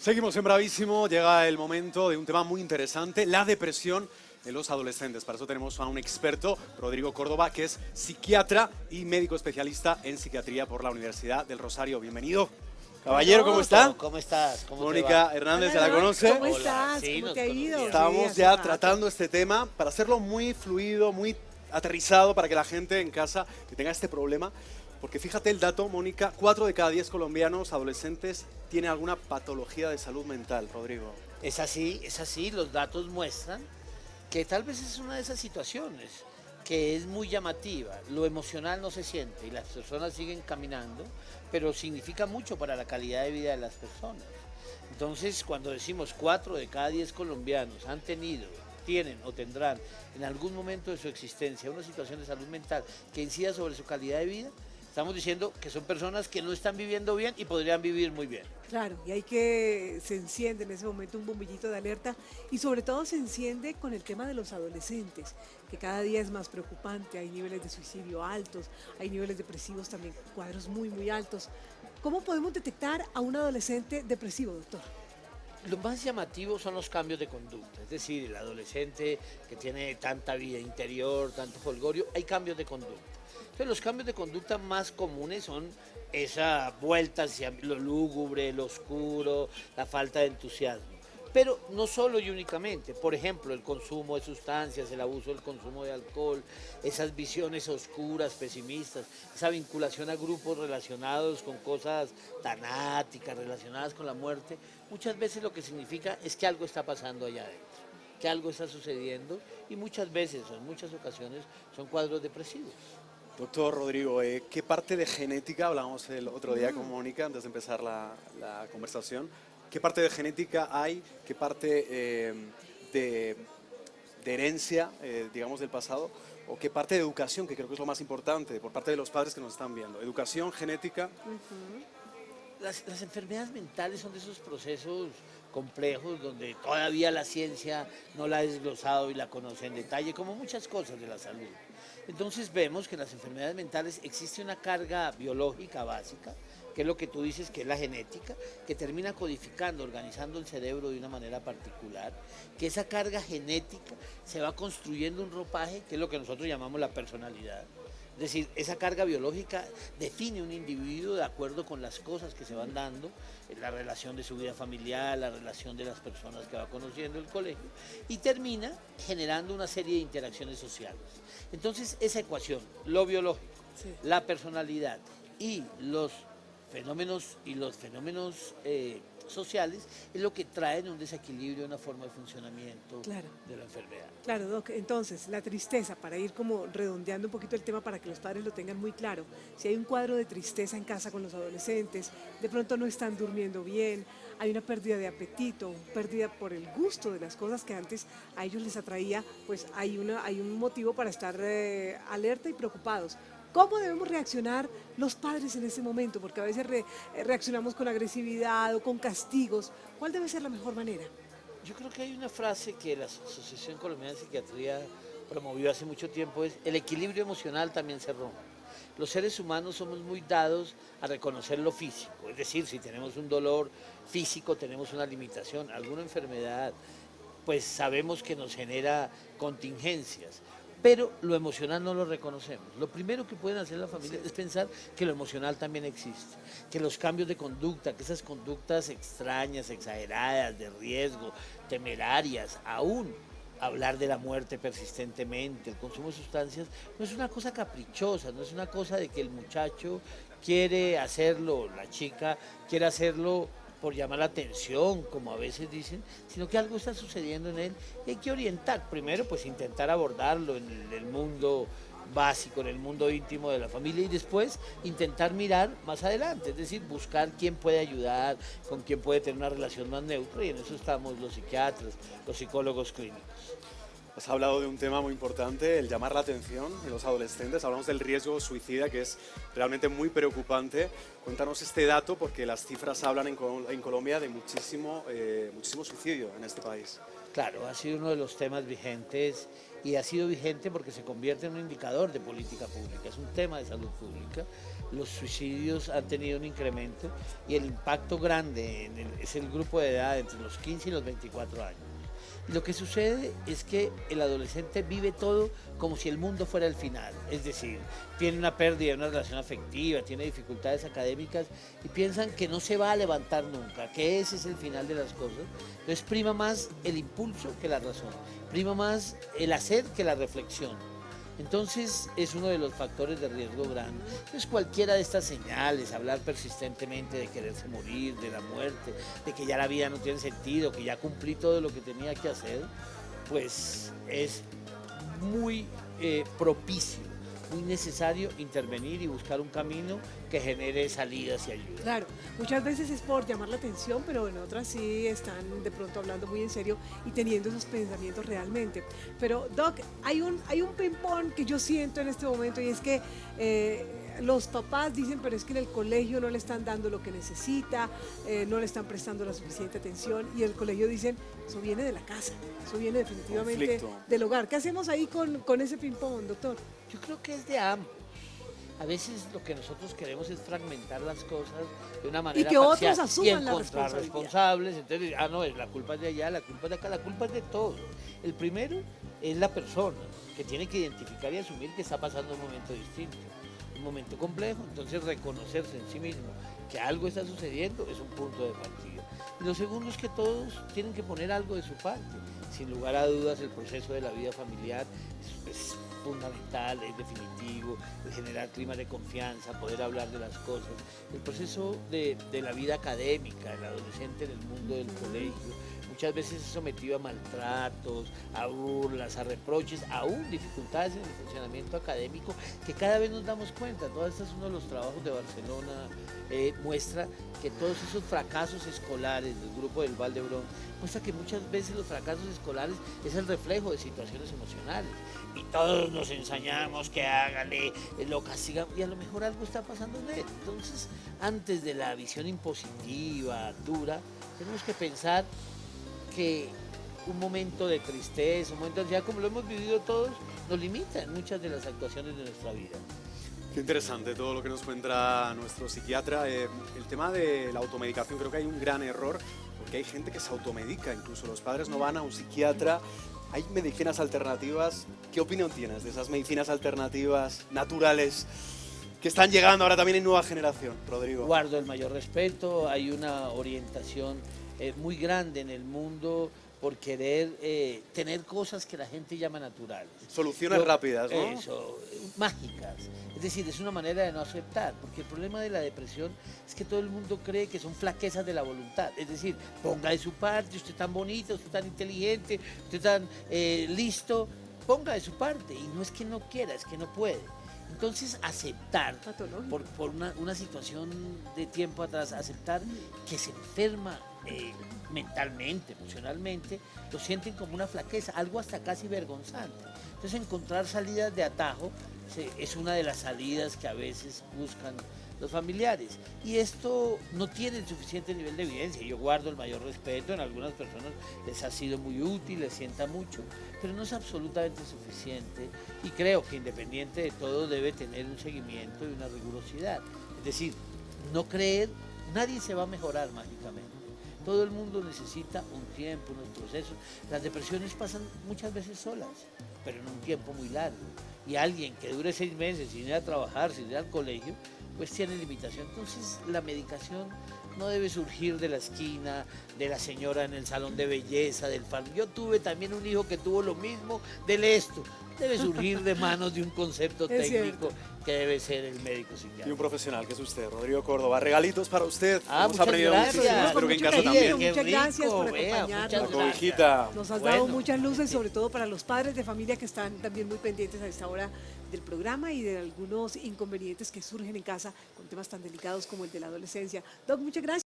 Seguimos en Bravísimo, llega el momento de un tema muy interesante, la depresión de los adolescentes. Para eso tenemos a un experto, Rodrigo Córdoba, que es psiquiatra y médico especialista en psiquiatría por la Universidad del Rosario. Bienvenido. Caballero, ¿cómo está? ¿Cómo estás? ¿Cómo Mónica Hernández, ¿se la conoce? ¿Cómo estás? Sí, ¿Cómo nos te ha ido? conocíamos. Estábamos Sí, ya hace rato. tratando este tema para hacerlo muy fluido, muy aterrizado para que la gente en casa que tenga este problema, porque fíjate el dato, Mónica, 4 de cada 10 colombianos adolescentes tienen alguna patología de salud mental, Rodrigo. Es así, los datos muestran que tal vez es una de esas situaciones que es muy llamativa, lo emocional no se siente y las personas siguen caminando, pero significa mucho para la calidad de vida de las personas. Entonces, cuando decimos 4 de cada 10 colombianos han tenido, tienen o tendrán en algún momento de su existencia una situación de salud mental que incida sobre su calidad de vida, estamos diciendo que son personas que no están viviendo bien y podrían vivir muy bien. Claro, y hay que se enciende en ese momento un bombillito de alerta y sobre todo se enciende con el tema de los adolescentes, que cada día es más preocupante, hay niveles de suicidio altos, hay niveles depresivos también, cuadros muy altos. ¿Cómo podemos detectar a un adolescente depresivo, doctor? Lo más llamativo son los cambios de conducta, es decir, el adolescente que tiene tanta vida interior, tanto jolgorio, hay cambios de conducta. Entonces los cambios de conducta más comunes son esa vuelta hacia lo lúgubre, lo oscuro, la falta de entusiasmo. Pero no solo y únicamente, por ejemplo, el consumo de sustancias, el abuso del consumo de alcohol, esas visiones oscuras, pesimistas, esa vinculación a grupos relacionados con cosas tanáticas, relacionadas con la muerte, muchas veces lo que significa es que algo está pasando allá adentro, que algo está sucediendo y muchas veces o en muchas ocasiones son cuadros depresivos. Doctor Rodrigo, ¿qué parte de genética, hablábamos el otro día con Mónica antes de empezar la conversación, qué parte de genética hay, qué parte de herencia, digamos, del pasado, o qué parte de educación, que creo que es lo más importante, por parte de los padres que nos están viendo? Educación, genética. Las enfermedades mentales son de esos procesos complejos donde todavía la ciencia no la ha desglosado y la conoce en detalle, como muchas cosas de la salud. Entonces vemos que en las enfermedades mentales existe una carga biológica básica, que es lo que tú dices que es la genética, que termina codificando, organizando el cerebro de una manera particular, que esa carga genética se va construyendo un ropaje, que es lo que nosotros llamamos la personalidad. Es decir, esa carga biológica define un individuo de acuerdo con las cosas que se van dando, la relación de su vida familiar, la relación de las personas que va conociendo el colegio, y termina generando una serie de interacciones sociales. Entonces, esa ecuación, lo biológico, Sí. la personalidad y los fenómenos sociales, es lo que traen un desequilibrio, una forma de funcionamiento Claro. de la enfermedad. Claro, Doc. Entonces, la tristeza, para ir como redondeando un poquito el tema para que los padres lo tengan muy claro. Si hay un cuadro de tristeza en casa con los adolescentes, de pronto no están durmiendo bien, hay una pérdida de apetito, pérdida por el gusto de las cosas que antes a ellos les atraía, pues hay un motivo para estar alerta y preocupados. ¿Cómo debemos reaccionar los padres en ese momento? Porque a veces reaccionamos con agresividad o con castigos. ¿Cuál debe ser la mejor manera? Yo creo que hay una frase que la Asociación Colombiana de Psiquiatría promovió hace mucho tiempo, es el equilibrio emocional también se rompe. Los seres humanos somos muy dados a reconocer lo físico, es decir, si tenemos un dolor físico, tenemos una limitación, alguna enfermedad, pues sabemos que nos genera contingencias. Pero lo emocional no lo reconocemos. Lo primero que pueden hacer la familia es pensar que lo emocional también existe, que los cambios de conducta, que esas conductas extrañas, exageradas, de riesgo, temerarias, aún hablar de la muerte persistentemente, el consumo de sustancias, no es una cosa caprichosa, no es una cosa de que el muchacho quiere hacerlo, la chica quiere hacerlo por llamar la atención, como a veces dicen, sino que algo está sucediendo en él y hay que orientar. Primero, pues intentar abordarlo en el mundo básico, en el mundo íntimo de la familia y después intentar mirar más adelante, es decir, buscar quién puede ayudar, con quién puede tener una relación más neutra y en eso estamos los psiquiatras, los psicólogos clínicos. Has hablado de un tema muy importante, el llamar la atención en los adolescentes. Hablamos del riesgo suicida, que es realmente muy preocupante. Cuéntanos este dato, porque las cifras hablan en Colombia de muchísimo suicidio en este país. Claro, ha sido uno de los temas vigentes y ha sido vigente porque se convierte en un indicador de política pública, es un tema de salud pública. Los suicidios han tenido un incremento y el impacto grande es el grupo de edad entre los 15 y los 24 años. Y lo que sucede es que el adolescente vive todo como si el mundo fuera el final, es decir, tiene una pérdida de una relación afectiva, tiene dificultades académicas y piensan que no se va a levantar nunca, que ese es el final de las cosas. Entonces prima más el impulso que la razón, prima más el hacer que la reflexión. Entonces es uno de los factores de riesgo grande. Entonces cualquiera de estas señales, hablar persistentemente de quererse morir, de la muerte, de que ya la vida no tiene sentido, que ya cumplí todo lo que tenía que hacer, pues es muy propicio, muy necesario intervenir y buscar un camino que genere salidas y ayuda. Claro, muchas veces es por llamar la atención, pero en otras sí están de pronto hablando muy en serio y teniendo esos pensamientos realmente. Pero Doc, hay un ping-pong que yo siento en este momento y es que los papás dicen, pero es que en el colegio no le están dando lo que necesita, no le están prestando la suficiente atención y el colegio dicen, eso viene de la casa, eso viene definitivamente Conflicto. del hogar. ¿Qué hacemos ahí con ese ping-pong, doctor? Yo creo que es de ambos. A veces lo que nosotros queremos es fragmentar las cosas de una manera que otros parcial asuman y la encontrar responsabilidad. responsables. Entonces, no, la culpa es de allá, la culpa es de acá, la culpa es de todo. El primero es la persona que tiene que identificar y asumir que está pasando un momento distinto, un momento complejo. Entonces, reconocerse en sí mismo que algo está sucediendo es un punto de partida. Y lo segundo es que todos tienen que poner algo de su parte. Sin lugar a dudas, el proceso de la vida familiar es fundamental, es definitivo, el generar clima de confianza, poder hablar de las cosas. El proceso de la vida académica, el adolescente en el mundo del colegio, muchas veces es sometido a maltratos, a burlas, a reproches, aún dificultades en el funcionamiento académico, que cada vez nos damos cuenta. Todo esto es uno de los trabajos de Barcelona, muestra que todos esos fracasos escolares del grupo del Val d'Hebron, muestra que muchas veces los fracasos escolares es el reflejo de situaciones emocionales. Y todos nos ensañamos que hágale, lo castigamos, y a lo mejor algo está pasando en él. Entonces, antes de la visión impositiva, dura, tenemos que pensar que un momento de tristeza, un momento de ansiedad, como lo hemos vivido todos, nos limita en muchas de las actuaciones de nuestra vida. Qué interesante todo lo que nos cuenta nuestro psiquiatra. El tema de la automedicación, creo que hay un gran error, porque hay gente que se automedica, incluso los padres no van a un psiquiatra. Hay medicinas alternativas. ¿Qué opinión tienes de esas medicinas alternativas naturales que están llegando ahora también en nueva generación, Rodrigo? Guardo el mayor respeto, hay una orientación muy grande en el mundo por querer tener cosas que la gente llama naturales. Soluciones rápidas, ¿no? Eso, mágicas. Es decir, es una manera de no aceptar, porque el problema de la depresión es que todo el mundo cree que son flaquezas de la voluntad. Es decir, ponga de su parte, usted tan bonito, usted tan inteligente, usted tan listo, ponga de su parte. Y no es que no quiera, es que no puede. Entonces, aceptar, por una situación de tiempo atrás, aceptar que se enferma mentalmente, emocionalmente, lo sienten como una flaqueza, algo hasta casi vergonzante. Entonces, encontrar salidas de atajo es una de las salidas que a veces buscan los familiares. Y esto no tiene el suficiente nivel de evidencia. Yo guardo el mayor respeto, en algunas personas les ha sido muy útil, les sienta mucho, pero no es absolutamente suficiente y creo que independiente de todo debe tener un seguimiento y una rigurosidad. Es decir, no creer, nadie se va a mejorar mágicamente. Todo el mundo necesita un tiempo, unos procesos. Las depresiones pasan muchas veces solas, pero en un tiempo muy largo. Y alguien que dure 6 meses sin ir a trabajar, sin ir al colegio, pues tiene limitación. Entonces la medicación no debe surgir de la esquina, de la señora en el salón de belleza, del fan. Yo tuve también un hijo que tuvo lo mismo, dele esto. Debe surgir de manos de un concepto técnico que debe ser el médico psiquiatra. Y un profesional, que es usted, Rodrigo Córdoba. Regalitos para usted. Hemos Muchas aprendido gracias. muchísimo, espero que en casa también. Muchas gracias por Vea, acompañarnos. muchas La cobijita. Nos has dado muchas luces, sobre todo para los padres de familia que están también muy pendientes a esta hora del programa y de algunos inconvenientes que surgen en casa con temas tan delicados como el de la adolescencia. Doc, muchas gracias.